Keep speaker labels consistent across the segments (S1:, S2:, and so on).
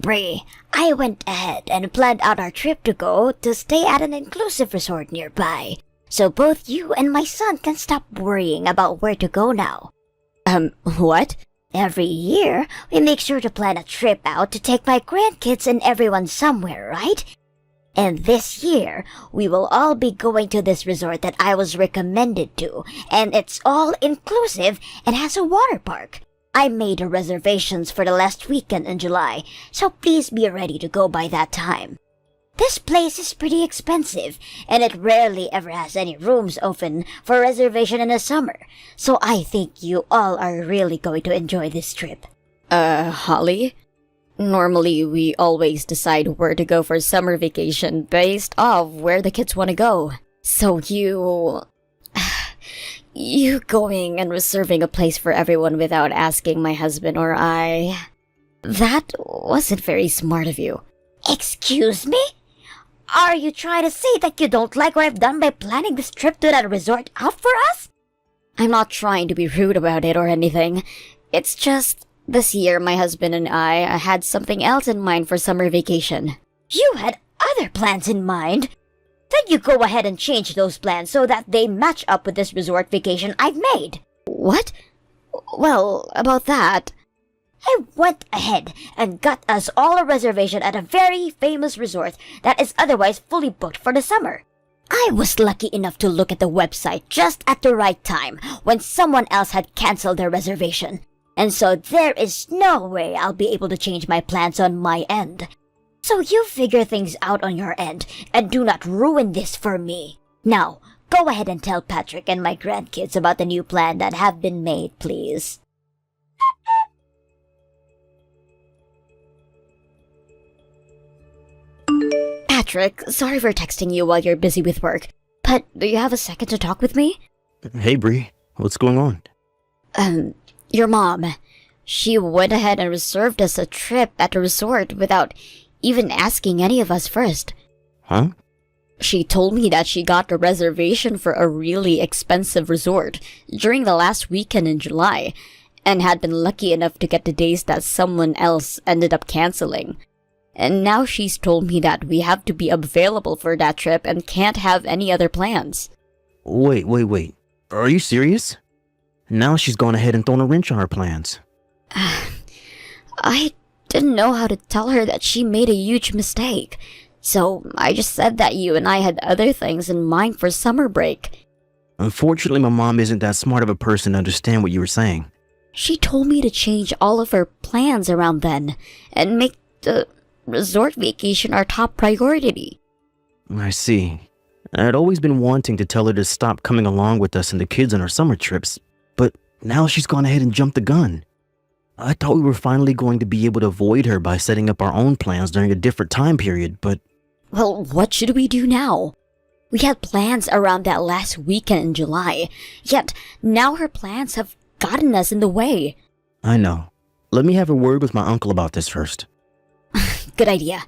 S1: Bree, I went ahead and planned out our trip to stay at an inclusive resort nearby, so both you and my son can stop worrying about where to go now.
S2: What?
S1: Every year, we make sure to plan a trip out to take my grandkids and everyone somewhere, right? And this year, we will all be going to this resort that I was recommended to, and it's all inclusive and has a water park. I made the reservations for the last weekend in July, so please be ready to go by that time. This place is pretty expensive, and it rarely ever has any rooms open for reservation in the summer, so I think you all are really going to enjoy this trip.
S2: Holly? Normally, we always decide where to go for summer vacation based off where the kids want to go. So you going and reserving a place for everyone without asking my husband or I... That wasn't very smart of you.
S1: Excuse me? Are you trying to say that you don't like what I've done by planning this trip to that resort out for us?
S2: I'm not trying to be rude about it or anything. It's just, this year my husband and I had something else in mind for summer vacation.
S1: You had other plans in mind? Then you go ahead and change those plans so that they match up with this resort vacation I've made.
S2: What? Well, about that...
S1: I went ahead and got us all a reservation at a very famous resort that is otherwise fully booked for the summer. I was lucky enough to look at the website just at the right time when someone else had canceled their reservation. And so there is no way I'll be able to change my plans on my end. So you figure things out on your end and do not ruin this for me. Now, go ahead and tell Patrick and my grandkids about the new plan that have been made, please.
S2: Patrick, sorry for texting you while you're busy with work, but do you have a second to talk with me?
S3: Hey, Bree. What's going on?
S2: Your mom. She went ahead and reserved us a trip at the resort without even asking any of us first.
S3: Huh?
S2: She told me that she got the reservation for a really expensive resort during the last weekend in July, and had been lucky enough to get the days that someone else ended up canceling. And now she's told me that we have to be available for that trip and can't have any other plans.
S3: Wait. Are you serious? Now she's gone ahead and thrown a wrench on our plans.
S2: I didn't know how to tell her that she made a huge mistake, so I just said that you and I had other things in mind for summer break.
S3: Unfortunately, my mom isn't that smart of a person to understand what you were saying.
S2: She told me to change all of her plans around then, and make the resort vacation our top priority.
S3: I see. I'd always been wanting to tell her to stop coming along with us and the kids on our summer trips, but now she's gone ahead and jumped the gun. I thought we were finally going to be able to avoid her by setting up our own plans during a different time period, but...
S2: Well, what should we do now? We had plans around that last weekend in July, yet now her plans have gotten us in the way.
S3: I know. Let me have a word with my uncle about this first.
S2: Good idea.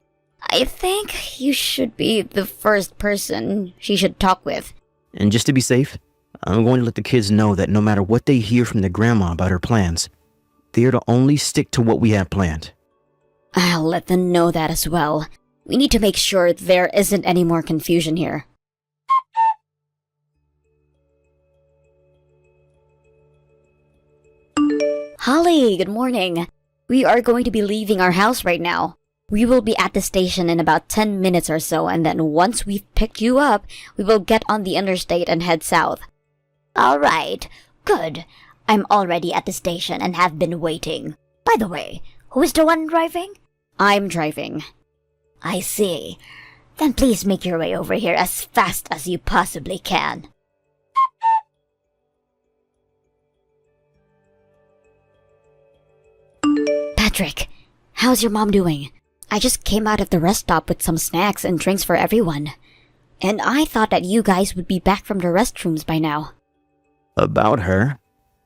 S2: I think you should be the first person she should talk with.
S3: And just to be safe, I'm going to let the kids know that no matter what they hear from their grandma about her plans, they are to only stick to what we have planned.
S2: I'll let them know that as well. We need to make sure there isn't any more confusion here. Holly, good morning. We are going to be leaving our house right now. We will be at the station in about 10 minutes or so, and then once we've picked you up, we will get on the interstate and head south.
S1: All right, good. I'm already at the station and have been waiting. By the way, who is the one driving?
S2: I'm driving.
S1: I see. Then please make your way over here as fast as you possibly can.
S2: Patrick, how's your mom doing? I just came out of the rest stop with some snacks and drinks for everyone. And I thought that you guys would be back from the restrooms by now.
S3: About her?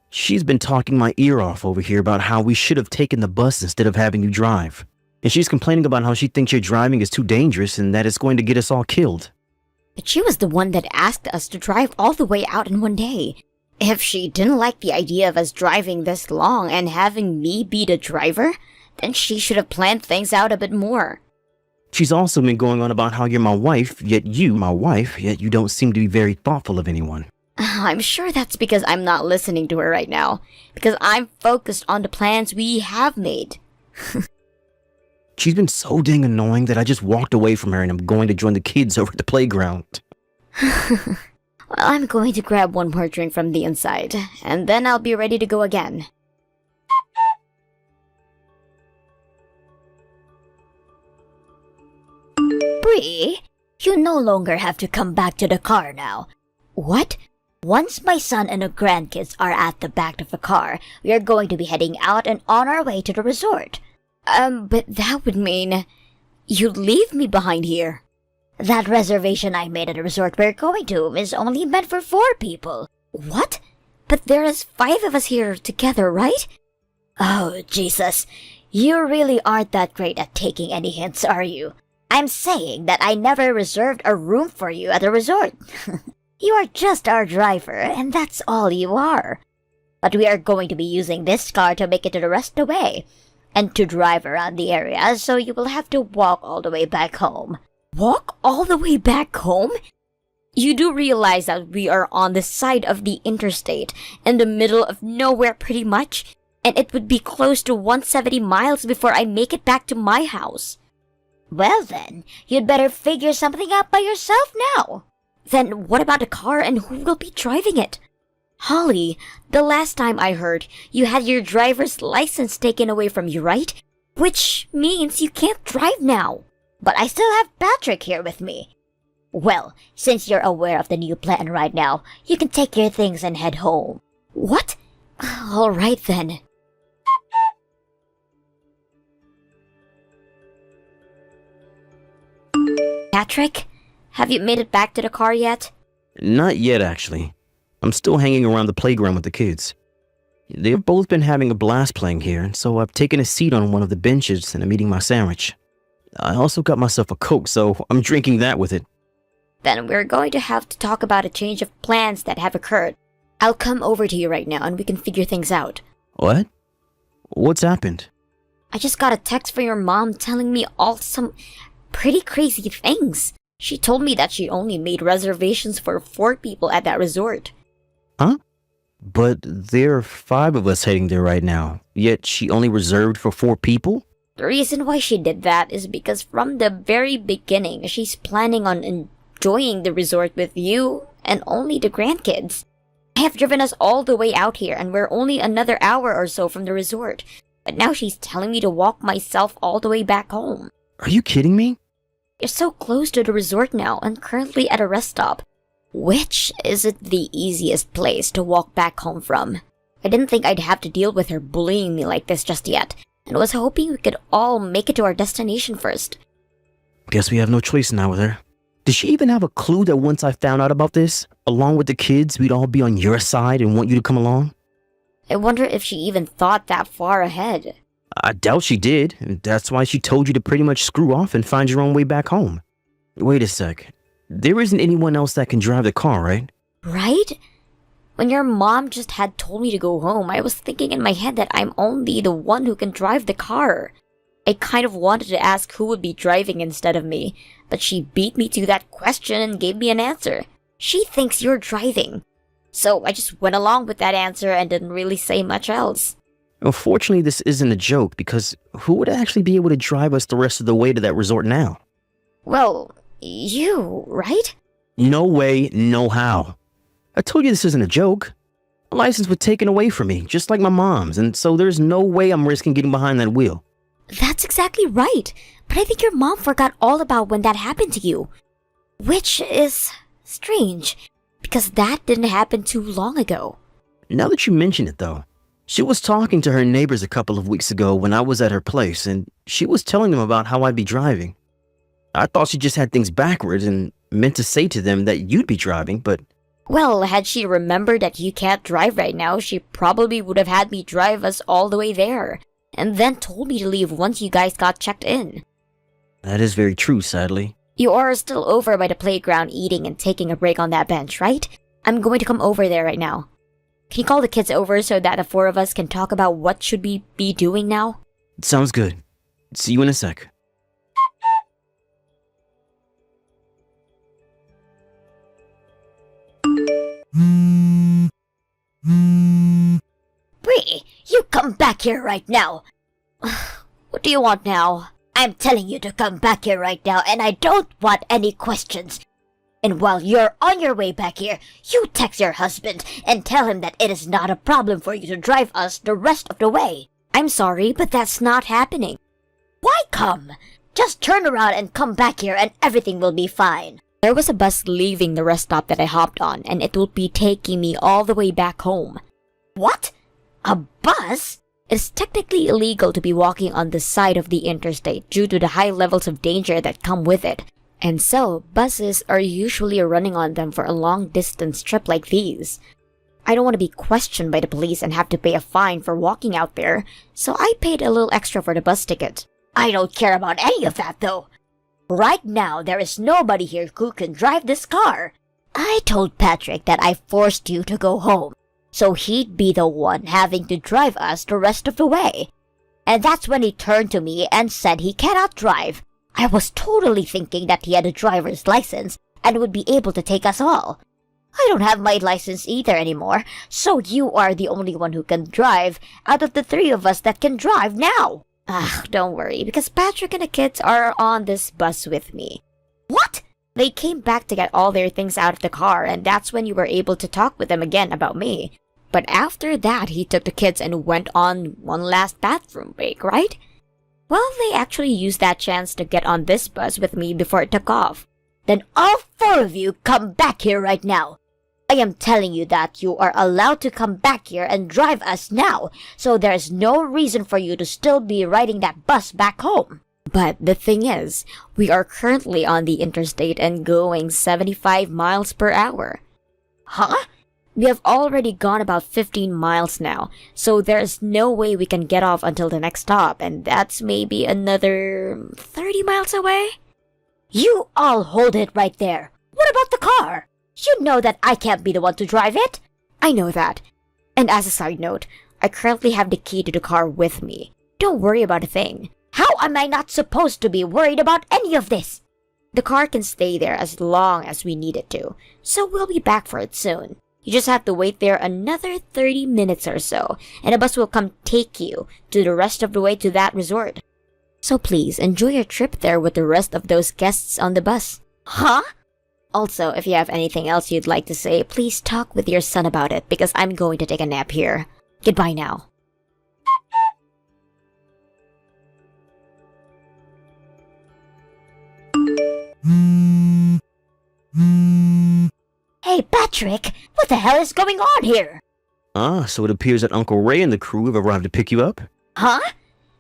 S3: She's been talking my ear off over here about how we should have taken the bus instead of having you drive. And she's complaining about how she thinks your driving is too dangerous and that it's going to get us all killed.
S2: But she was the one that asked us to drive all the way out in one day. If she didn't like the idea of us driving this long and having me be the driver, then she should have planned things out a bit more.
S3: She's also been going on about how you're my wife, yet you don't seem to be very thoughtful of anyone.
S2: I'm sure that's because I'm not listening to her right now, because I'm focused on the plans we have made.
S3: She's been so dang annoying that I just walked away from her and I'm going to join the kids over at the playground.
S2: Well, I'm going to grab one more drink from the inside, and then I'll be ready to go again.
S1: Bree, you no longer have to come back to the car now. What? Once my son and the grandkids are at the back of the car, we are going to be heading out and on our way to the resort.
S2: But that would mean you'd leave me behind here.
S1: That reservation I made at the resort we're going to is only meant for 4 people.
S2: What? But there is 5 of us here together, right?
S1: Oh, Jesus. You really aren't that great at taking any hints, are you? I'm saying that I never reserved a room for you at the resort. You are just our driver, and that's all you are. But we are going to be using this car to make it to the rest of the way, and to drive around the area, so you will have to walk all the way back home.
S2: Walk all the way back home? You do realize that we are on the side of the interstate, in the middle of nowhere pretty much, and it would be close to 170 miles before I make it back to my house.
S1: Well then, you'd better figure something out by yourself now.
S2: Then what about the car and who will be driving it? Holly, the last time I heard, you had your driver's license taken away from you, right? Which means you can't drive now.
S1: But I still have Patrick here with me. Well, since you're aware of the new plan right now, you can take your things and head home.
S2: What? All right then. Patrick, have you made it back to the car yet?
S3: Not yet, actually. I'm still hanging around the playground with the kids. They've both been having a blast playing here, so I've taken a seat on one of the benches and I'm eating my sandwich. I also got myself a Coke, so I'm drinking that with it.
S2: Then we're going to have to talk about a change of plans that have occurred. I'll come over to you right now and we can figure things out.
S3: What? What's happened?
S2: I just got a text from your mom telling me all some pretty crazy things. She told me that she only made reservations for 4 people at that resort.
S3: Huh? But there are 5 of us heading there right now, yet she only reserved for 4 people?
S2: The reason why she did that is because from the very beginning, she's planning on enjoying the resort with you and only the grandkids. I have driven us all the way out here and we're only another hour or so from the resort. But now she's telling me to walk myself all the way back home.
S3: Are you kidding me?
S2: You're so close to the resort now and currently at a rest stop. Which isn't the easiest place to walk back home from. I didn't think I'd have to deal with her bullying me like this just yet, and was hoping we could all make it to our destination first.
S3: Guess we have no choice now with her. Did she even have a clue that once I found out about this, along with the kids, we'd all be on your side and want you to come along?
S2: I wonder if she even thought that far ahead.
S3: I doubt she did, and that's why she told you to pretty much screw off and find your own way back home. Wait a sec. There isn't anyone else that can drive the car, right?
S2: Right? When your mom just had told me to go home, I was thinking in my head that I'm only the one who can drive the car. I kind of wanted to ask who would be driving instead of me, but she beat me to that question and gave me an answer. She thinks you're driving. So I just went along with that answer and didn't really say much else.
S3: Unfortunately, this isn't a joke, because who would actually be able to drive us the rest of the way to that resort now?
S2: Well, you, right?
S3: No way, no how. I told you this isn't a joke. My license was taken away from me, just like my mom's, and so there's no way I'm risking getting behind that wheel.
S2: That's exactly right. But I think your mom forgot all about when that happened to you. Which is strange, because that didn't happen too long ago.
S3: Now that you mention it, though, she was talking to her neighbors a couple of weeks ago when I was at her place, and she was telling them about how I'd be driving. I thought she just had things backwards and meant to say to them that you'd be driving, but...
S2: Well, had she remembered that you can't drive right now, she probably would have had me drive us all the way there, and then told me to leave once you guys got checked in.
S3: That is very true, sadly.
S2: You are still over by the playground eating and taking a break on that bench, right? I'm going to come over there right now. Can you call the kids over so that the 4 of us can talk about what should we be doing now?
S3: Sounds good. See you in a sec.
S1: Bree, you come back here right now.
S2: What do you want now?
S1: I'm telling you to come back here right now, and I don't want any questions. And while you're on your way back here, you text your husband and tell him that it is not a problem for you to drive us the rest of the way.
S2: I'm sorry, but that's not happening.
S1: Why come? Just turn around and come back here and everything will be fine.
S2: There was a bus leaving the rest stop that I hopped on, and it will be taking me all the way back home.
S1: What? A bus?
S2: It's technically illegal to be walking on the side of the interstate due to the high levels of danger that come with it. And so, buses are usually running on them for a long distance trip like these. I don't want to be questioned by the police and have to pay a fine for walking out there, so I paid a little extra for the bus ticket.
S1: I don't care about any of that though. Right now, there is nobody here who can drive this car. I told Patrick that I forced you to go home, so he'd be the one having to drive us the rest of the way. And that's when he turned to me and said he cannot drive. I was totally thinking that he had a driver's license and would be able to take us all. I don't have my license either anymore, so you are the only one who can drive out of the three of us that can drive now.
S2: Don't worry, because Patrick and the kids are on this bus with me.
S1: What?
S2: They came back to get all their things out of the car, and that's when you were able to talk with them again about me. But after that, he took the kids and went on one last bathroom break, right? Well, they actually used that chance to get on this bus with me before it took off.
S1: Then all four of you come back here right now. I am telling you that you are allowed to come back here and drive us now, so there's no reason for you to still be riding that bus back home.
S2: But the thing is, we are currently on the interstate and going 75 miles per hour.
S1: Huh?
S2: We have already gone about 15 miles now, so there's no way we can get off until the next stop, and that's maybe another 30 miles away?
S1: You all hold it right there. What about the car? You know that I can't be the one to drive it.
S2: I know that. And as a side note, I currently have the key to the car with me. Don't worry about a thing.
S1: How am I not supposed to be worried about any of this?
S2: The car can stay there as long as we need it to, so we'll be back for it soon. You just have to wait there another 30 minutes or so, and a bus will come take you to the rest of the way to that resort. So please enjoy your trip there with the rest of those guests on the bus.
S1: Huh?
S2: Also, if you have anything else you'd like to say, please talk with your son about it because I'm going to take a nap here. Goodbye now.
S1: Hey, Patrick, what the hell is going on here?
S3: So it appears that Uncle Ray and the crew have arrived to pick you up?
S1: Huh?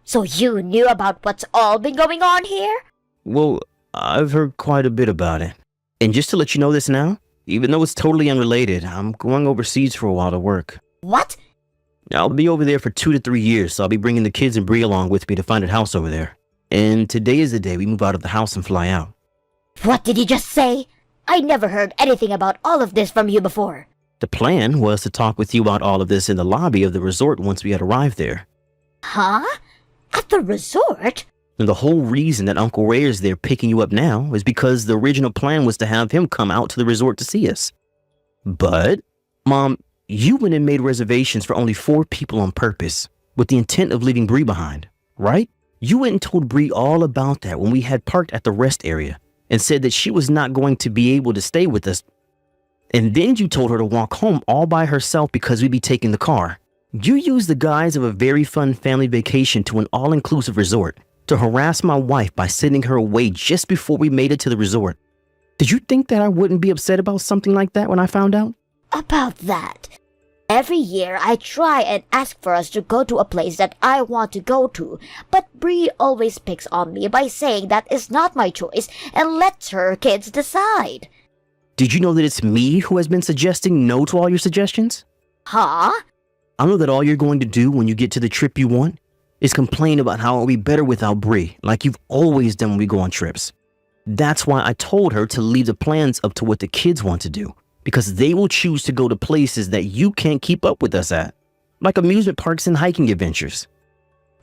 S1: So you knew about what's all been going on here?
S3: Well, I've heard quite a bit about it. And just to let you know this now, even though it's totally unrelated, I'm going overseas for a while to work.
S1: What?
S3: I'll be over there for 2 to 3 years, so I'll be bringing the kids and Bree along with me to find a house over there. And today is the day we move out of the house and fly out.
S1: What did you just say? I never heard anything about all of this from you before.
S3: The plan was to talk with you about all of this in the lobby of the resort once we had arrived there.
S1: Huh? At the resort?
S3: And the whole reason that Uncle Ray is there picking you up now is because the original plan was to have him come out to the resort to see us. But, Mom, you went and made reservations for only 4 people on purpose, with the intent of leaving Bree behind, right? You went and told Bree all about that when we had parked at the rest area, and said that she was not going to be able to stay with us. And then you told her to walk home all by herself because we'd be taking the car. You used the guise of a very fun family vacation to an all-inclusive resort to harass my wife by sending her away just before we made it to the resort. Did you think that I wouldn't be upset about something like that when I found out?
S1: About that. Every year I try and ask for us to go to a place that I want to go to, but Bree always picks on me by saying that it's not my choice and lets her kids decide.
S3: Did you know that it's me who has been suggesting no to all your suggestions?
S1: Huh?
S3: I know that all you're going to do when you get to the trip you want is complain about how it'll be better without Bree, like you've always done when we go on trips. That's why I told her to leave the plans up to what the kids want to do, because they will choose to go to places that you can't keep up with us at, like amusement parks and hiking adventures.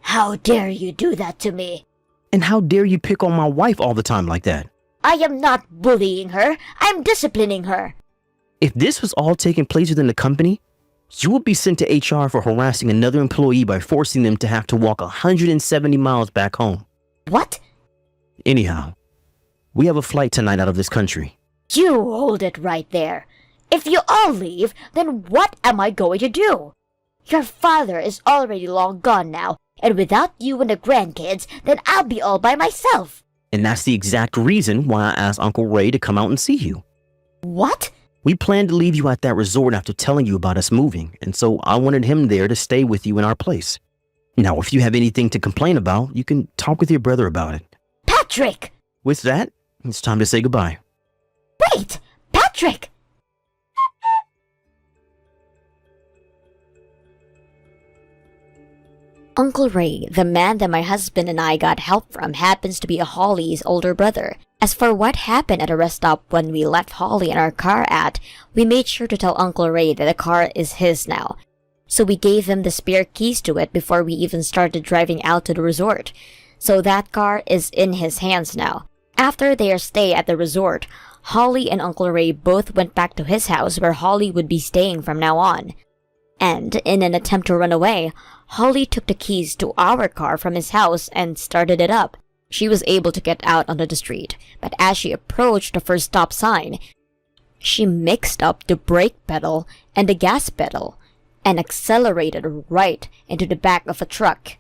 S1: How dare you do that to me?
S3: And how dare you pick on my wife all the time like that?
S1: I am not bullying her. I'm disciplining her.
S3: If this was all taking place within the company, you will be sent to HR for harassing another employee by forcing them to have to walk 170 miles back home.
S1: What?
S3: Anyhow, we have a flight tonight out of this country.
S1: You hold it right there. If you all leave, then what am I going to do? Your father is already long gone now, and without you and the grandkids, then I'll be all by myself.
S3: And that's the exact reason why I asked Uncle Ray to come out and see you.
S1: What?
S3: We planned to leave you at that resort after telling you about us moving, and so I wanted him there to stay with you in our place. Now, if you have anything to complain about, you can talk with your brother about it.
S1: Patrick!
S3: With that, it's time to say goodbye.
S1: Wait! Patrick!
S2: Uncle Ray, the man that my husband and I got help from, happens to be Holly's older brother. As for what happened at a rest stop when we left Holly in our car we made sure to tell Uncle Ray that the car is his now. So we gave him the spare keys to it before we even started driving out to the resort. So that car is in his hands now. After their stay at the resort, Holly and Uncle Ray both went back to his house where Holly would be staying from now on. And in an attempt to run away, Holly took the keys to our car from his house and started it up. She was able to get out onto the street, but as she approached the first stop sign, she mixed up the brake pedal and the gas pedal and accelerated right into the back of a truck.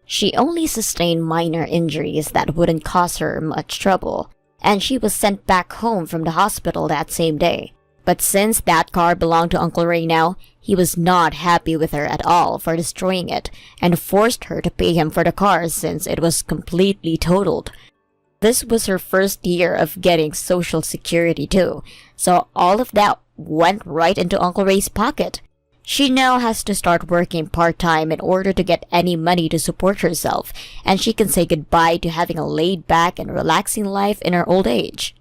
S2: She only sustained minor injuries that wouldn't cause her much trouble, and she was sent back home from the hospital that same day. But since that car belonged to Uncle Ray now, he was not happy with her at all for destroying it and forced her to pay him for the car since it was completely totaled. This was her first year of getting Social Security too, so all of that went right into Uncle Ray's pocket. She now has to start working part-time in order to get any money to support herself, and she can say goodbye to having a laid-back and relaxing life in her old age.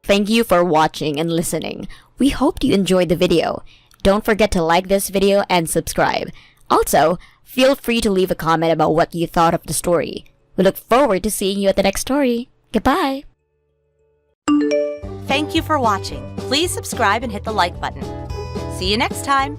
S2: Thank you for watching and listening. We hope you enjoyed the video. Don't forget to like this video and subscribe. Also, feel free to leave a comment about what you thought of the story. We look forward to seeing you at the next story. Goodbye!
S4: Thank you for watching. Please subscribe and hit the like button. See you next time!